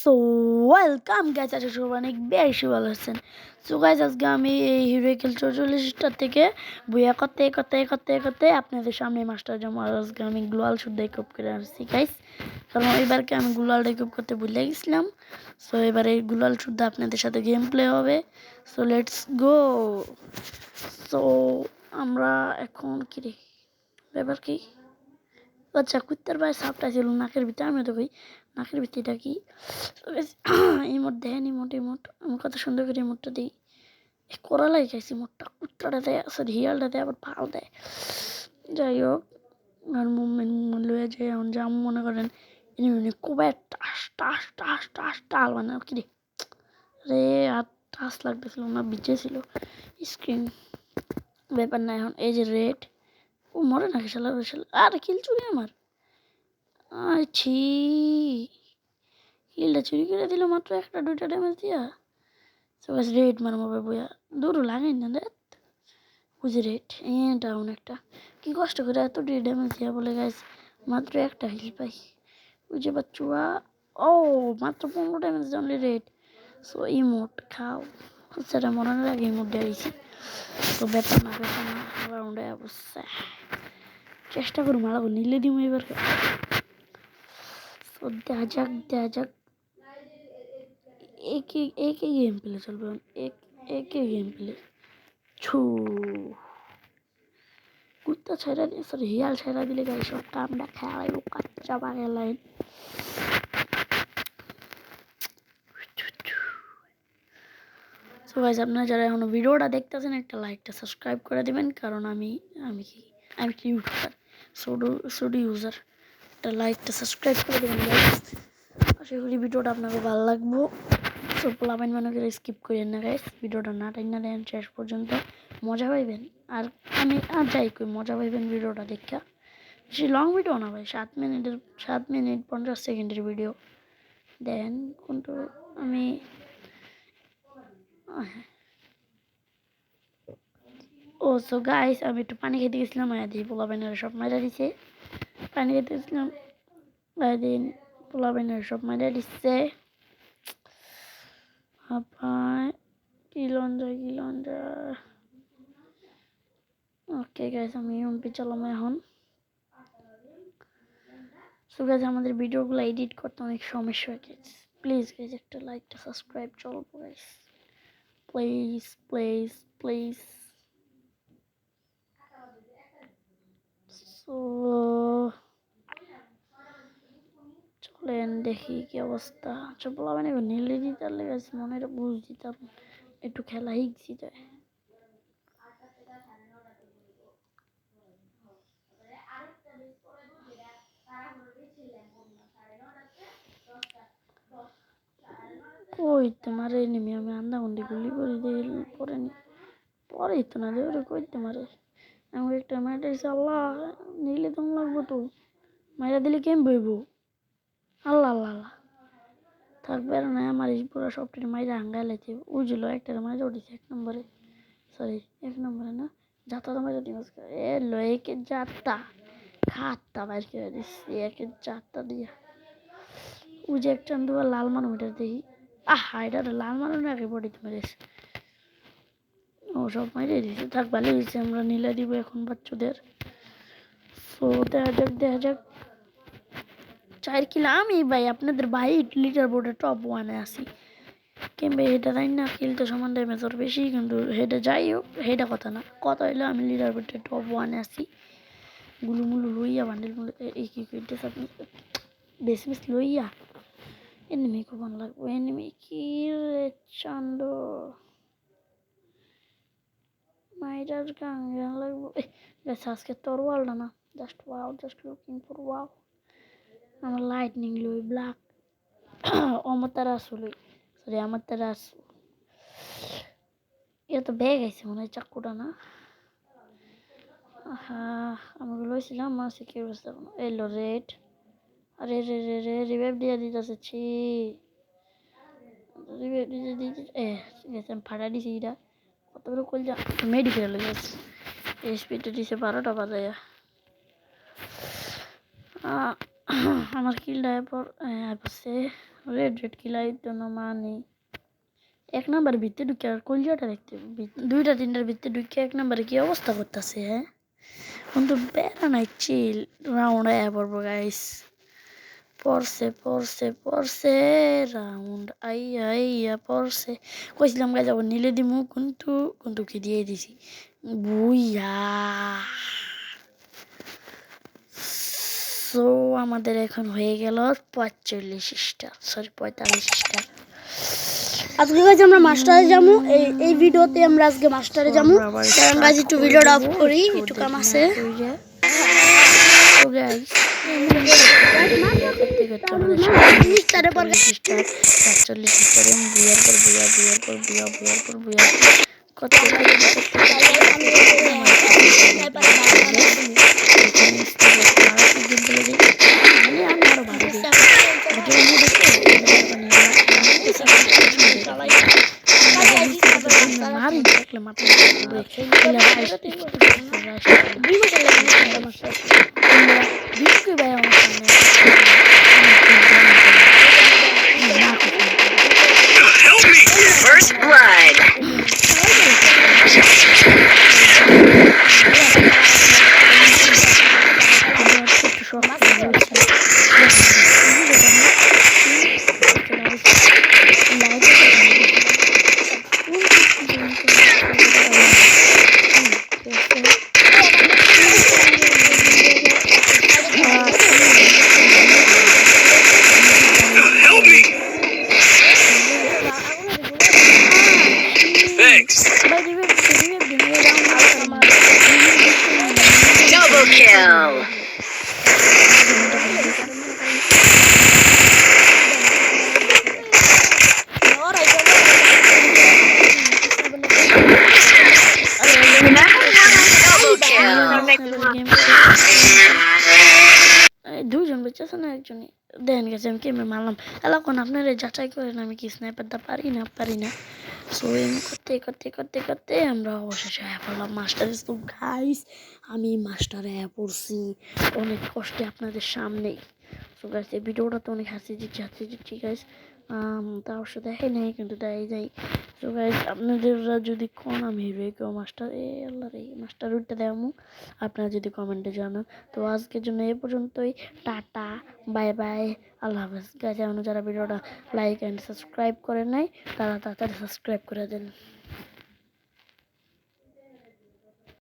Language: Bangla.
সো ওয়েলকাম গাইস, আজকে সবাই অনেক বেশি ভালো আছেন। সো গাইস, আজকে আমি এই হিরোইকেল 44টা থেকে বইয়া করতে আপনাদের সামনে মাস্টার জামা আজকে আমি গ্লোয়াল শুদ্ধ ইকুপ করে আসছি গাইস, কারণ এবারকে আমি গ্লোয়াল ইকুপ করতে ভুলে গেছিলাম। সো এবার এই গ্লোয়াল শুদ্ধ আপনাদের সাথে গেম প্লে হবে। So let's go. সো আমরা এখন কি রে ব্যাপার কি, আচ্ছা কুত্তার পায়ে সাপটা ছিল নাকের ভিতরে, আমি তো কই নাকের ভিতরেটা কি ইমোট দেখেন, ইমোট আমি কত সুন্দর করে ইমোটটা দিই। করালাই খাইছি মোটটা, কুত্তাটা দেয় সরি হিয়ালটা দেয় আবার পাল দেয়। যাই হোক, আর মুভমেন্ট লয়ে যাই এখন জাম মনে করেন খুবই টাল মানে কি রে রে আর টাস লাগতেছিল না, বিচে ছিল স্ক্রিন, ব্যাপার না। এখন এই যে রেড, ও মরে নাকি শালা আর কিল চুরি আমার, আছি হিলটা চুরি করে দিল মাত্র একটা দুইটা ড্যামেজ দিয়া। সবাই রেড মারবে বইয়া দৌড়ো লাগাই না দেখ বুঝি রেড ডাউন একটা, কি কষ্ট করে এত ড্যামেজ দিয়া বলে গাইস মাত্র একটা হিল পাই বুঝে বাচ্চুয়া। ও মাত্র 15 damage only red. So emote খাও, সেটা মরানোর আগে ইমোট দিয়েছি। তো ব্যাপার না রাউন্ডে অবস্থা চেষ্টা করুন মারাবো নিলে দিব এবার। তো দেখা যাক एक ही गेम प्ले चल रहा एक ही गेम प्ले छू कुत्ता छेड़ा दिए सर हियाल छेड़ा दिले गाइस सब काम ना खेला वो कच्चा बागे लाइन। সো গাইস, আপনারা যারা এখনো ভিডিওটা দেখতেছেন একটা লাইকটা সাবস্ক্রাইব করে দিবেন, কারণ আমি আমি কি আমি কি ইউজার সুডু ইউজার, একটা লাইকটা সাবস্ক্রাইব করে দিবেন গাইস। আশা করি ভিডিওটা আপনাদের ভালো লাগবে। সো পোলাপাইন মনে করে স্কিপ করেন না গাইস, ভিডিওটা না টাইনা দেন শেষ পর্যন্ত, মজা পাইবেন। আর আমি আর যাই কই মজা পাইবেন ভিডিওটা দেখা। বেশি লং ভিডিও না ভাই, 7 মিনিট 50 সেকেন্ডের ভিডিও দেন। কিন্তু আমি ও সো গাইস, আমি একটু পানি খেতে গেছিলাম, মায়া দিয়ে পোলাপাইনের সব মারা দিছে। পানি খেতে গেছিলাম মায়া দিন পোলাপাইনের সব মারা দিচ্ছে। হাঁপায় কি লঞ্জা ওকে গাইস, আমি এমপি চালাম এখন। সো গাইস, আমাদের ভিডিওগুলো এডিট করতে অনেক সমস্যা হয়ে গেছে। প্লিজ গাইস একটা লাইকটা সাবস্ক্রাইব চলবো guys, please please please. So চলেন দেখি কি অবস্থা। আচ্ছা বলা মানে নীলে দিতার লেগেছে মনে হয় বুঝ দিতাম একটু খেলা শিখছি তাই। কই তোমার এনিমি আমি আন্দা গুন্ডি গুলি করে দিয়ে পরেই তো না যে ওরে কই তোমারে আমার একটা মাইটা দিছে। আল্লাহ নিলে তো লাগবো তো, মাইরা দিলে কেম বইব। আল্লাহ আল্লাহ আল্লাহ থাকবে আর না আমার পুরো সবটির মাইরা হাঙ্গাই লাইছে। উজলো একটা মাইরা উঠেছে 1 নম্বরে, সরি 1 নম্বরে না যাতা তো মাইরা দিমাস এ লো একে যাতা খাত্তা বাইর করে দিচ্ছে একে যাতা দিয়া। উজে একটা দুয়া লাল মানু মিটার দেখি এটা লাল মানু না আগে বডিতে মেরেছে। ও সব মাইরে দিয়েছে, থাক ভালো হয়েছে, আমরা নীলা দিব এখন বাচ্চাদের। সো দেখা যাক 4 কিলো আমি ভাই আপনাদের ভাই লিটার বোর্ডে টপ 1-এ আসি। কিংবা এটা তাই না কিল তো সমান ড্যামেজ ওর বেশি, কিন্তু হেটা যাই হোক হেটা কথা না, কথা হইলো আমি লিটার বোর্ডে টপ 1-এ আসি। গুলুমুলু লইয়া বান্ডেল মুলু এই কি করতেছে আপনি বেশ লইয়া। এনিমি খুব ভালো লাগবে, এনিমি কি রে চান্দ মাইরার গান লাগবো। আজকে তোর ওয়ালটা না just wow, just looking for wow. আমার লাইটনিং লই ব্ল্যাক অমতারাসু লই, সরি আমাতারাসু। এটা তো ব্যাগ আছে মনে হয় চাকুটা না। হ্যাঁ আমাকে লইছিলাম আমার সিকিউর অবস্থা কোনো এলো রেড। আরে রে রে রে রিভাইভ দিয়ে দিতেছে ছি, রিভাইভ দিতে ঠিক আছে আমি ফাটা দিছি। এটা কত বড় কলজা মেডিকেল গেছে, স্পিডে দিছে 12টা বাজায়া। আমার কিলটা এরপর আসছে রেড রেড কিলাই তো না মানে এক নাম্বার ভিত্তি ঢুকে আর কলজাটা দেখতে দুইটা তিনটার ভিত্তি ঢুকে এক নাম্বারে কি অবস্থা করতেছে হ্যাঁ কিন্তু বেড়া নাই চিল রাউন্ড আয়া পড়বো গাইস পড়ছে রাউন্ড আইয়া আইয়া পড়ছে কইছিলাম গাইজ আবার নিলে দিমু কিন্তু কি দিয়ে দিছি বুইয়া সো আমাদের এখন হয়ে গেল 45টা সরি 45টা আজকে গাইজ আমরা মাস্টারে যাবো এই ভিডিওতে আমরা আজকে মাস্টারে যাবো কারণ গাইজ একটু ভিডিওটা অফ করি একটু কাম আছে তো গাইজ মারি দেখলে মাথা বিস্কুট ভাই আমার সামনে Help me! First blood. Help me! Thanks. Double kill. Double kill. দুজন বেঁচেছে না একজনই দেন গেছে আমি কেমন মারলাম এলাকান আপনারা যাচাই করেন আমি কি স্নাইপারটা পারি না সো এম করতে আমরা অবশেষে আয়া পড়লাম মাস্টারে তো গাইস আমি মাস্টারে আয়া পড়ছি অনেক কষ্টে আপনাদের সামনেই সো গাইস এই ভিডিওটা তো অনেক হাসি দিচ্ছি গাইস তা অবশ্য দেখাই নাই কিন্তু দেখাই যাই সো গাইস আপনাদেররা যদি কোন আমি হিরো কেউ মাস্টার আল্লাহ রে মাস্টার উঠতে দেবো আপনারা যদি কমেন্টে জানান তো আজকের জন্য এই পর্যন্তই টাটা বাই বাই আল্লাহ হাফেজ গাইস এখনো যারা ভিডিওটা লাইক অ্যান্ড সাবস্ক্রাইব করেন নাই তারা তাড়াতাড়ি সাবস্ক্রাইব করে দেন